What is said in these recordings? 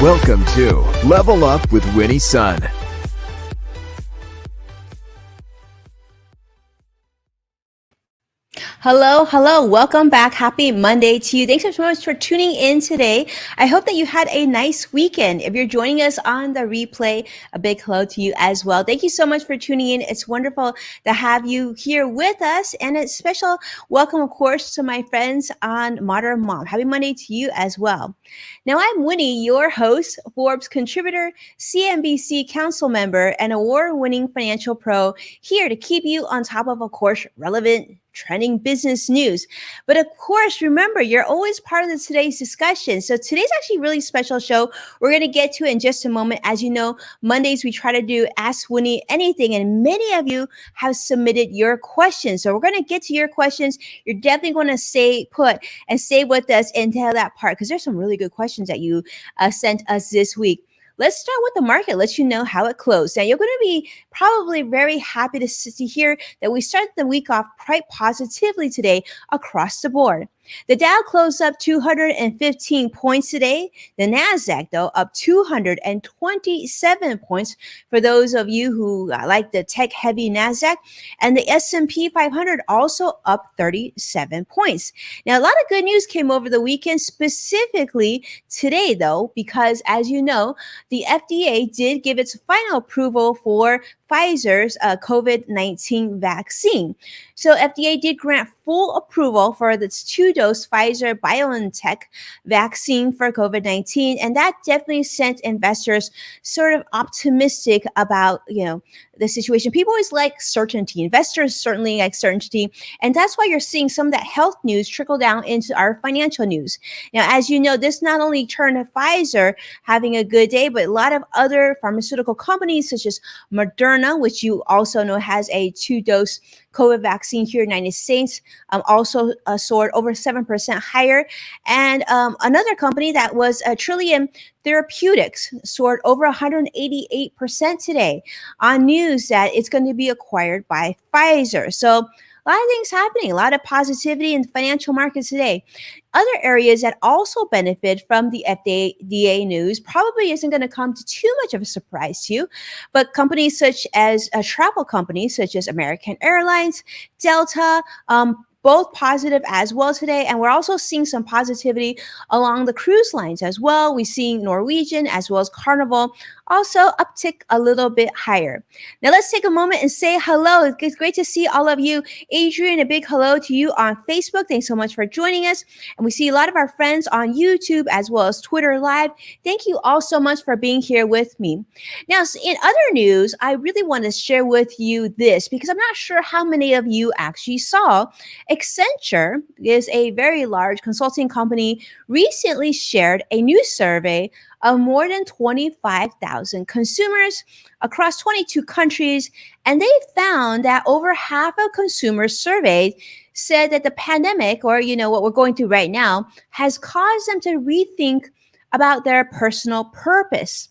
Welcome to Level Up with Winnie Sun. Hello. Welcome back. Happy Monday to you. Thanks so much for tuning in today. I hope that you had a nice weekend. If you're joining us on the replay, a big hello to you as well. Thank you so much for tuning in. It's wonderful to have you here with us, and a special welcome, of course, to my friends on Modern Mom. Happy Monday to you as well. Now, I'm Winnie, your host, Forbes contributor, CNBC council member, and award-winning financial pro, here to keep you on top of course, relevant trending business news. But of course, remember, you're always part of today's discussion. So today's actually a really special show. We're going to get to it in just a moment. As you know, Mondays we try to do Ask Winnie Anything, and many of you have submitted your questions. So we're going to get to your questions. You're definitely going to stay put and stay with us until that part, because there's some really good questions that you sent us this week. Let's start with the market, let you know how it closed. Now, you're going to be probably very happy to hear that we started the week off quite positively today across the board. The Dow closed up 215 points today. The NASDAQ, though, up 227 points for those of you who like the tech-heavy NASDAQ. And the S&P 500 also up 37 points. Now, a lot of good news came over the weekend, specifically today, though, because as you know, the FDA did give its final approval for Pfizer's COVID-19 vaccine. So FDA did grant full approval for this 2-dose Pfizer BioNTech vaccine for COVID-19, and that definitely sent investors sort of optimistic about, the situation. People always like certainty. Investors certainly like certainty, and that's why you're seeing some of that health news trickle down into our financial news. Now, as you know, this not only turned to Pfizer having a good day, but a lot of other pharmaceutical companies such as Moderna, which you also know has a 2-dose COVID vaccine here in the United States, also soared over 7% higher. And another company that was Trillium Therapeutics soared over 188% today on news that it's going to be acquired by Pfizer. So a lot of things happening, a lot of positivity in the financial markets today. Other areas that also benefit from the FDA news probably isn't going to come to too much of a surprise to you, but companies such as travel companies such as American Airlines, Delta, both positive as well today. And we're also seeing some positivity along the cruise lines as well. We're seeing Norwegian as well as Carnival also uptick a little bit higher. Now let's take a moment and say hello. It's great to see all of you. Adrian, a big hello to you on Facebook. Thanks so much for joining us. And we see a lot of our friends on YouTube as well as Twitter Live. Thank you all so much for being here with me. Now, in other news, I really want to share with you this because I'm not sure how many of you actually saw. Accenture is a very large consulting company, recently shared a new survey of more than 25,000 consumers across 22 countries. And they found that over half of consumers surveyed said that the pandemic, or what we're going through right now, has caused them to rethink about their personal purpose.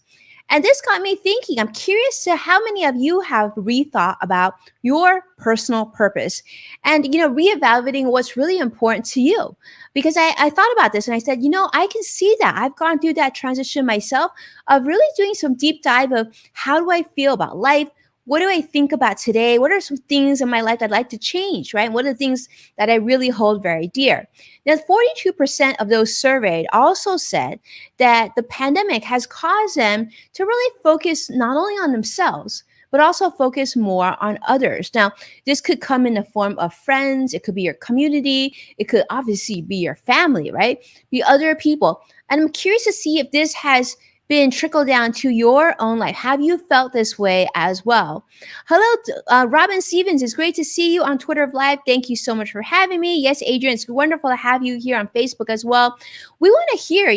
And this got me thinking. I'm curious to how many of you have rethought about your personal purpose and, reevaluating what's really important to you. Because I thought about this and I said, I can see that. I've gone through that transition myself of really doing some deep dive of how do I feel about life? What do I think about today? What are some things in my life I'd like to change, right? What are the things that I really hold very dear? Now, 42% of those surveyed also said that the pandemic has caused them to really focus not only on themselves, but also focus more on others. Now, this could come in the form of friends. It could be your community. It could obviously be your family, right? Be other people. And I'm curious to see if this has been trickled down to your own life. Have you felt this way as well? Hello, Robin Stevens. It's great to see you on Twitter Live. Thank you so much for having me. Yes, Adrian, it's wonderful to have you here on Facebook as well. We want to hear,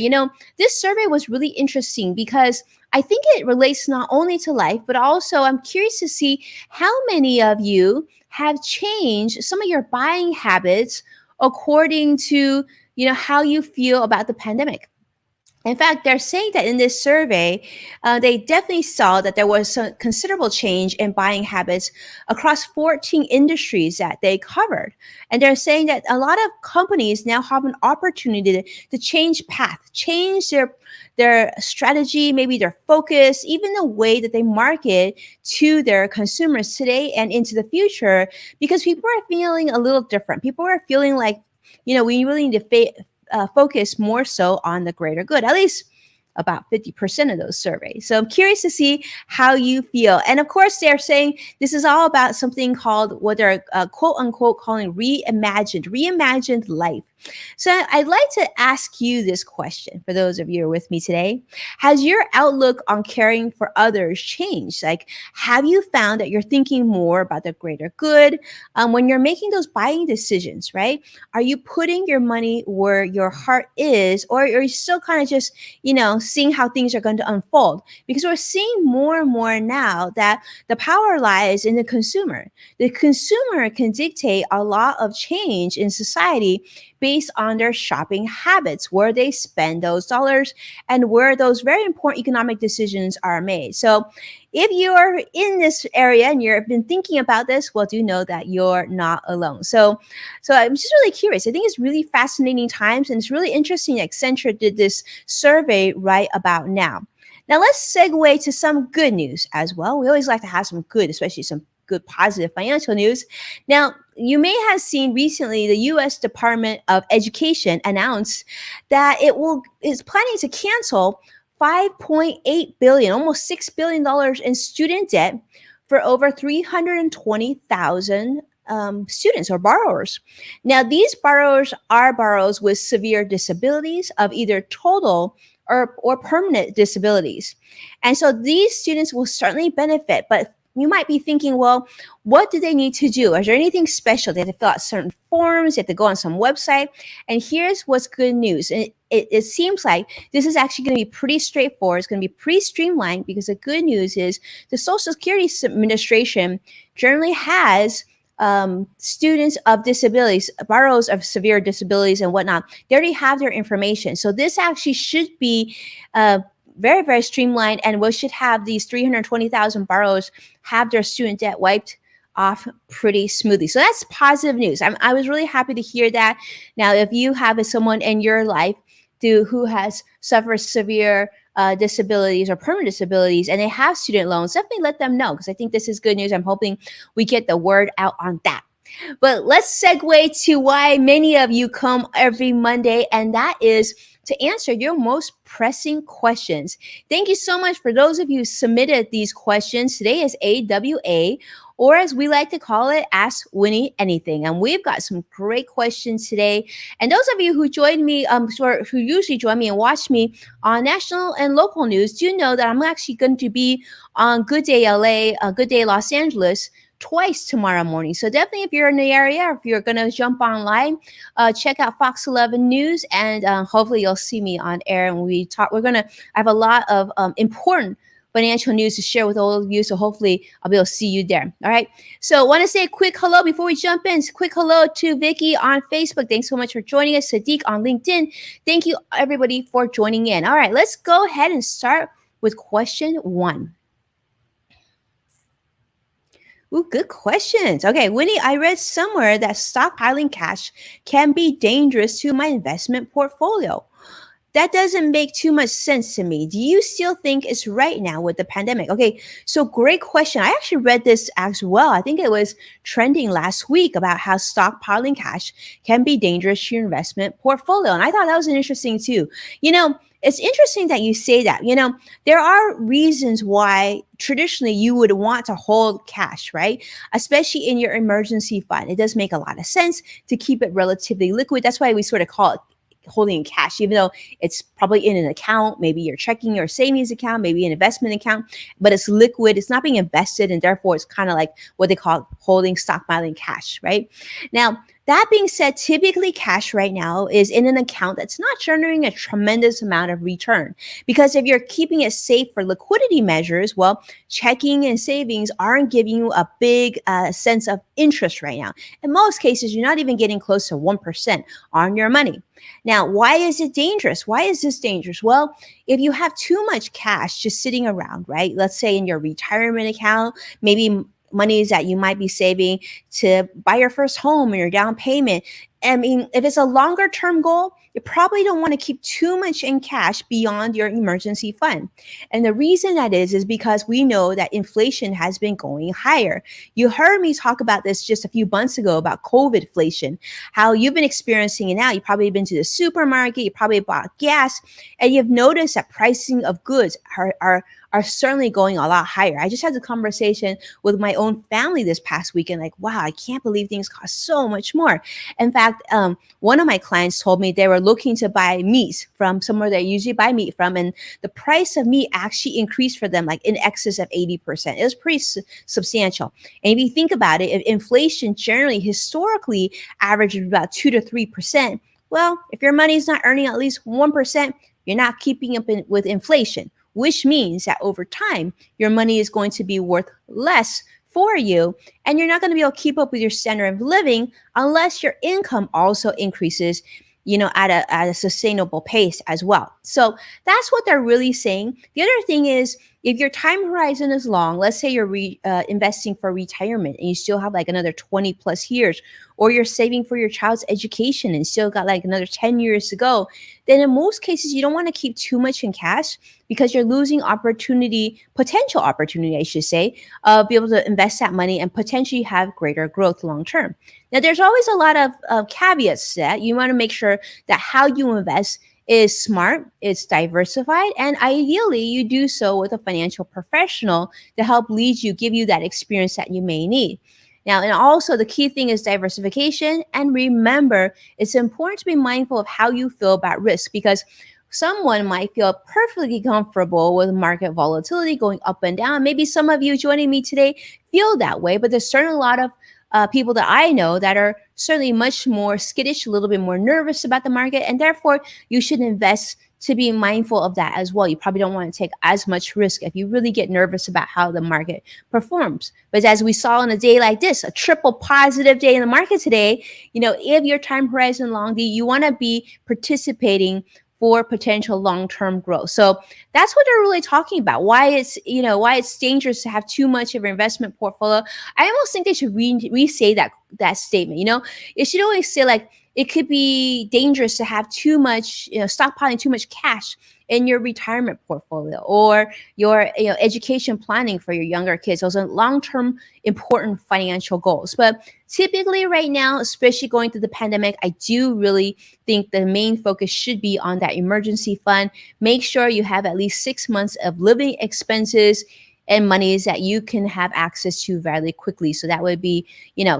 this survey was really interesting because I think it relates not only to life, but also I'm curious to see how many of you have changed some of your buying habits according to, how you feel about the pandemic. In fact, they're saying that in this survey, they definitely saw that there was a considerable change in buying habits across 14 industries that they covered. And they're saying that a lot of companies now have an opportunity to change path, change their strategy, maybe their focus, even the way that they market to their consumers today and into the future, because people are feeling a little different. People are feeling like, we really need to focus more so on the greater good, at least about 50% of those surveys. So I'm curious to see how you feel. And of course, they're saying this is all about something called what they're quote unquote calling reimagined life. So I'd like to ask you this question for those of you who are with me today. Has your outlook on caring for others changed? Like, have you found that you're thinking more about the greater good when you're making those buying decisions, right? Are you putting your money where your heart is, or are you still kind of just, seeing how things are going to unfold? Because we're seeing more and more now that the power lies in the consumer. The consumer can dictate a lot of change in society based on their shopping habits, where they spend those dollars and where those very important economic decisions are made. So if you're in this area and you've been thinking about this, well, do know that you're not alone. So I'm just really curious. I think it's really fascinating times, and it's really interesting that Accenture did this survey right about now. Now let's segue to some good news as well. We always like to have some good, especially some good positive financial news. Now, you may have seen recently the US Department of Education announced that is planning to cancel 5.8 billion, almost $6 billion in student debt for over 320,000 students or borrowers. Now, these borrowers are borrowers with severe disabilities of either total or permanent disabilities. And so these students will certainly benefit, but you might be thinking, well, what do they need to do? Is there anything special? They have to fill out certain forms, they have to go on some website. And here's what's good news. And it seems like this is actually going to be pretty straightforward. It's going to be pretty streamlined, because the good news is the Social Security Administration generally has students of disabilities, borrowers of severe disabilities and whatnot. They already have their information. So this actually should be very, very streamlined, and we should have these 320,000 borrowers have their student debt wiped off pretty smoothly. So that's positive news. I was really happy to hear that. Now, if you have someone in your life who has suffered severe disabilities or permanent disabilities and they have student loans, definitely let them know, because I think this is good news. I'm hoping we get the word out on that. But let's segue to why many of you come every Monday, and that is to answer your most pressing questions. Thank you so much for those of you who submitted these questions. Today is AWA, or as we like to call it, Ask Winnie Anything. And we've got some great questions today. And those of you who join me, who usually join me and watch me on national and local news, do know that I'm actually going to be on Good Day LA, Good Day Los Angeles, twice tomorrow morning. So definitely, if you're in the area, or if you're going to jump online, check out Fox 11 News, and hopefully you'll see me on air. And I have a lot of important financial news to share with all of you. So hopefully I'll be able to see you there. All right. So I want to say a quick hello before we jump in. Quick hello to Vicky on Facebook. Thanks so much for joining us. Sadiq on LinkedIn. Thank you everybody for joining in. All right, let's go ahead and start with question 1. Ooh, good questions. Okay, Winnie, I read somewhere that stockpiling cash can be dangerous to my investment portfolio. That doesn't make too much sense to me. Do you still think it's right now with the pandemic? Okay, so great question. I actually read this as well. I think it was trending last week about how stockpiling cash can be dangerous to your investment portfolio. And I thought that was interesting too. It's interesting that you say that. There are reasons why traditionally you would want to hold cash, right? Especially in your emergency fund. It does make a lot of sense to keep it relatively liquid. That's why we sort of call it holding in cash, even though it's probably in an account, maybe your checking or savings account, maybe an investment account, but it's liquid, it's not being invested, and therefore it's kind of like what they call holding stockpiling cash, right? Now, That being said, typically cash right now is in an account that's not generating a tremendous amount of return. Because if you're keeping it safe for liquidity measures, well, checking and savings aren't giving you a big sense of interest right now. In most cases, you're not even getting close to 1% on your money. Now, why is it dangerous? Why is this dangerous? Well, if you have too much cash just sitting around, right? Let's say in your retirement account, maybe monies that you might be saving to buy your first home or your down payment. I mean, if it's a longer term goal, you probably don't want to keep too much in cash beyond your emergency fund. And the reason that is because we know that inflation has been going higher. You heard me talk about this just a few months ago about COVID inflation, how you've been experiencing it now. You've probably been to the supermarket, you probably bought gas, and you've noticed that pricing of goods are certainly going a lot higher. I just had a conversation with my own family this past weekend, like, wow, I can't believe things cost so much more. In fact, one of my clients told me they were looking to buy meat from somewhere they usually buy meat from, and the price of meat actually increased for them like in excess of 80%. It was pretty substantial. And if you think about it, if inflation generally historically averages about 2 to 3%, well, if your money is not earning at least 1%, you're not keeping up with inflation, which means that over time, your money is going to be worth less for you, and you're not going to be able to keep up with your standard of living unless your income also increases, at a sustainable pace as well. So that's what they're really saying. The other thing is, if your time horizon is long, let's say you're investing for retirement and you still have like another 20 plus years, or you're saving for your child's education and still got like another 10 years to go, then in most cases, you don't want to keep too much in cash because you're losing potential opportunity, I should say, be able to invest that money and potentially have greater growth long term. Now, there's always a lot of caveats to that. You want to make sure that how you invest is smart, it's diversified, and ideally you do so with a financial professional to help lead you, give you that experience that you may need. Now, and also the key thing is diversification. And remember, it's important to be mindful of how you feel about risk, because someone might feel perfectly comfortable with market volatility going up and down. Maybe some of you joining me today feel that way, but there's certainly a lot of people that I know that are certainly much more skittish, a little bit more nervous about the market, and therefore you should invest to be mindful of that as well. You probably don't want to take as much risk if you really get nervous about how the market performs. But as we saw on a day like this, a triple positive day in the market today, if your time horizon long, you want to be participating for potential long-term growth. So that's what they're really talking about. Why it's dangerous to have too much of your investment portfolio. I almost think they should re-say that statement. It should always say like, it could be dangerous to have too much, stockpiling too much cash in your retirement portfolio or your education planning for your younger kids. Those are long-term important financial goals. But typically right now, especially going through the pandemic, I do really think the main focus should be on that emergency fund. Make sure you have at least 6 months of living expenses and monies that you can have access to very quickly. So that would be,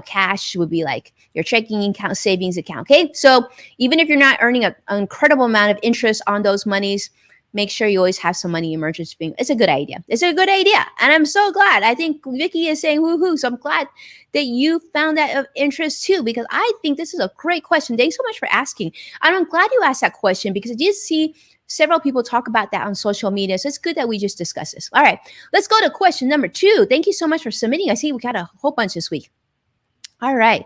cash would be like your checking account, savings account. Okay. So even if you're not earning an incredible amount of interest on those monies, make sure you always have some money emergency fund. It's a good idea. It's a good idea. And I'm so glad. I think Vicky is saying woohoo. So I'm glad that you found that of interest too, because I think this is a great question. Thanks so much for asking. And I'm glad you asked that question because I did see several people talk about that on social media. So it's good that we just discussed this. All right, let's go to question number 2. Thank you so much for submitting. I see we got a whole bunch this week. All right.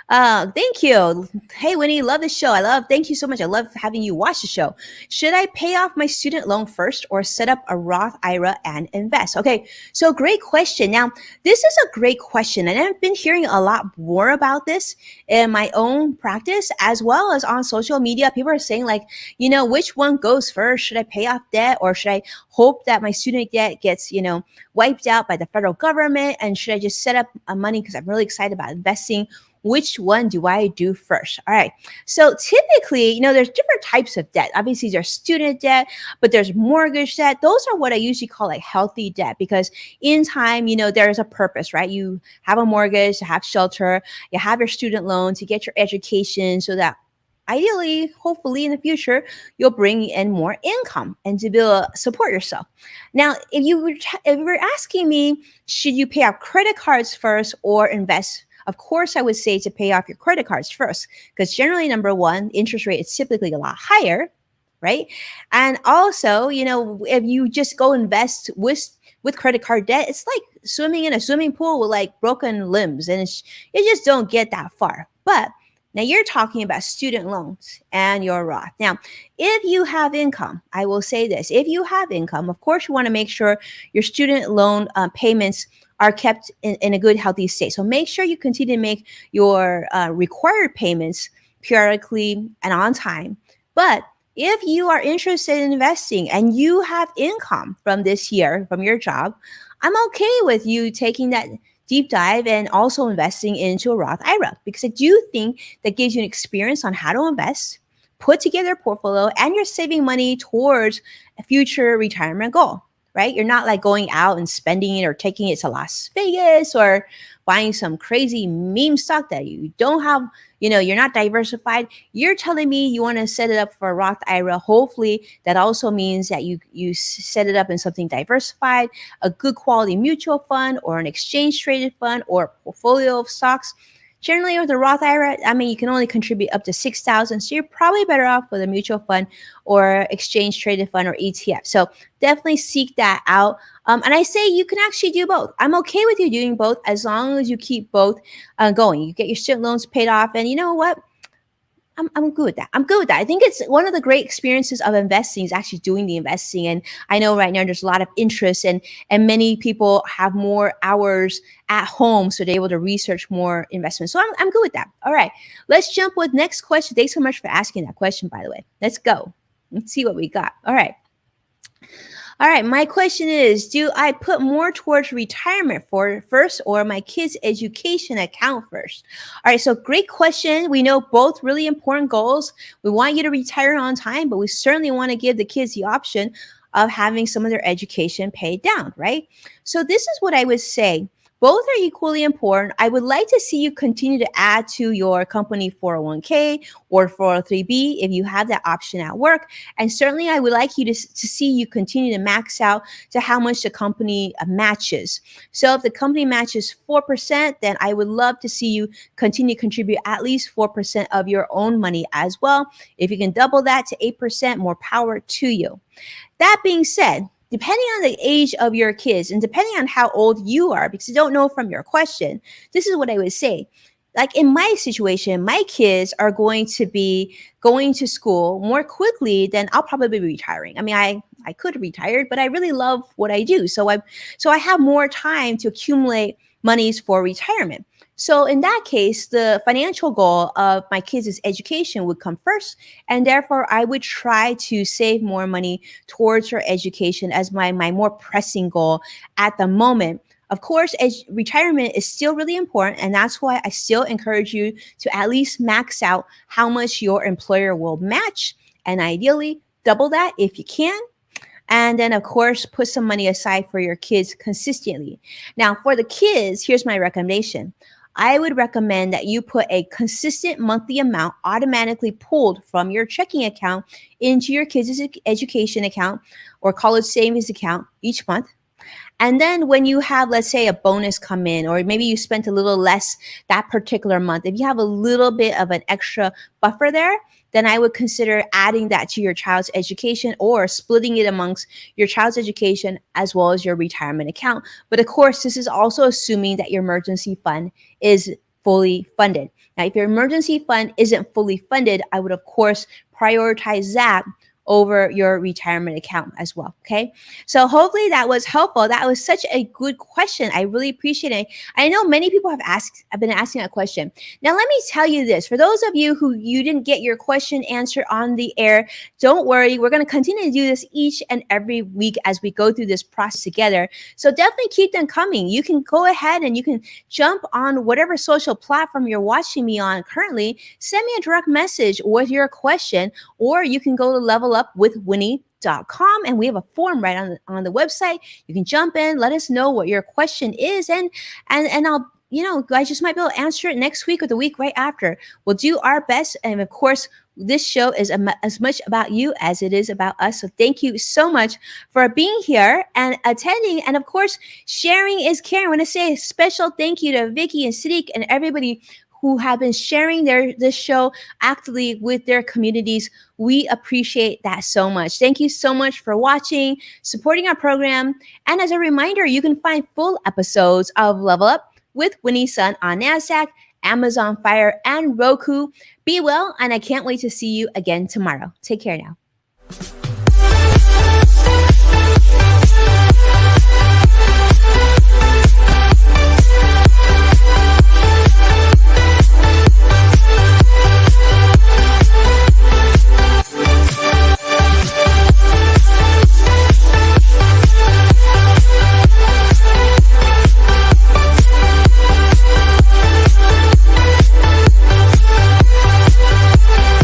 Thank you. Hey, Winnie, love the show. Thank you so much. I love having you watch the show. Should I pay off my student loan first or set up a Roth IRA and invest? Okay, so great question. Now, this is a great question, and I've been hearing a lot more about this in my own practice as well as on social media. People are saying like, which one goes first? Should I pay off debt or should I hope that my student debt gets, wiped out by the federal government? And should I just set up money because I'm really excited about investing? Which one do I do first? All right. So typically, there's different types of debt. Obviously, there's student debt, but there's mortgage debt. Those are what I usually call like healthy debt because in time, there's a purpose, right? You have a mortgage to have shelter, you have your student loan to get your education so that ideally, hopefully in the future, you'll bring in more income and to be able to support yourself. Now, if you were asking me, should you pay off credit cards first or invest Of course, I would say to pay off your credit cards first, because generally, number one, interest rate is typically a lot higher, right? And also, if you just go invest with credit card debt, it's like swimming in a swimming pool with like broken limbs, and you just don't get that far. But now you're talking about student loans and your Roth. Now, if you have income, I will say this: if you have income, of course, you want to make sure your student loan payments are kept in a good, healthy state. So make sure you continue to make your required payments periodically and on time. But if you are interested in investing and you have income from this year from your job, I'm okay with you taking that deep dive and also investing into a Roth IRA, because I do think that gives you an experience on how to invest, put together a portfolio, and you're saving money towards a future retirement goal, right? You're not like going out and spending it or taking it to Las Vegas or buying some crazy meme stock that you don't have, you're not diversified. You're telling me you want to set it up for a Roth IRA. Hopefully that also means that you set it up in something diversified, a good quality mutual fund or an exchange traded fund or a portfolio of stocks. Generally, with the Roth IRA, I mean, you can only contribute up to 6,000, so you're probably better off with a mutual fund or exchange traded fund or ETF. So definitely seek that out. And I say you can actually do both. I'm okay with you doing both as long as you keep both going. You get your student loans paid off, and you know what? I'm good with that. I'm good with that. I think it's one of the great experiences of investing is actually doing the investing. And I know right now there's a lot of interest, and many people have more hours at home, so they're able to research more investments. So I'm good with that. All right, let's jump with next question. Thanks so much for asking that question, by the way. Let's go. Let's see what we got. All right. All right, my question is, do I put more towards retirement for first or my kids' education account first? All right, so great question. We know both really important goals. We want you to retire on time, but we certainly want to give the kids the option of having some of their education paid down, right? So this is what I would say. Both are equally important. I would like to see you continue to add to your company 401k or 403b if you have that option at work. And certainly I would like you to see you continue to max out to how much the company matches. So if the company matches 4%, then I would love to see you continue to contribute at least 4% of your own money as well. If you can double that to 8%, more power to you. That being said, depending on the age of your kids and depending on how old you are, because I don't know from your question, this is what I would say. Like in my situation, my kids are going to be going to school more quickly than I'll probably be retiring. I mean, I could have retired, but I really love what I do. So I have more time to accumulate monies for retirement. So in that case, the financial goal of my kids' education would come first, and therefore I would try to save more money towards her education as my more pressing goal at the moment. Of course, retirement is still really important, and that's why I still encourage you to at least max out how much your employer will match, and ideally double that if you can. And then, of course, put some money aside for your kids consistently. Now, for the kids, here's my recommendation. I would recommend that you put a consistent monthly amount automatically pulled from your checking account into your kids' education account or college savings account each month. And then when you have, let's say, a bonus come in, or maybe you spent a little less that particular month, if you have a little bit of an extra buffer there, then I would consider adding that to your child's education or splitting it amongst your child's education as well as your retirement account. But of course, this is also assuming that your emergency fund is fully funded. Now, if your emergency fund isn't fully funded, I would, of course, prioritize that over your retirement account as well. Okay. So hopefully that was helpful. That was such a good question. I really appreciate it. I know many people have been asking that question. Now, let me tell you this, for those of you who you didn't get your question answered on the air, don't worry. We're going to continue to do this each and every week as we go through this process together. So definitely keep them coming. You can go ahead and you can jump on whatever social platform you're watching me on currently. Send me a direct message with your question, or you can go to levelupwithwinnie.com, and we have a form right on the website. You can jump in, let us know what your question is, and I just might be able to answer it next week or the week right after. We'll do our best. And of course, this show is as much about you as it is about us. So thank you so much for being here and attending. And of course, sharing is caring. I want to say a special thank you to Vicky and Sadiq and everybody who have been sharing this show actively with their communities. We appreciate that so much. Thank you so much for watching, supporting our program. And as a reminder, you can find full episodes of Level Up with Winnie Sun on NASDAQ, Amazon Fire, and Roku. Be well, and I can't wait to see you again tomorrow. Take care now.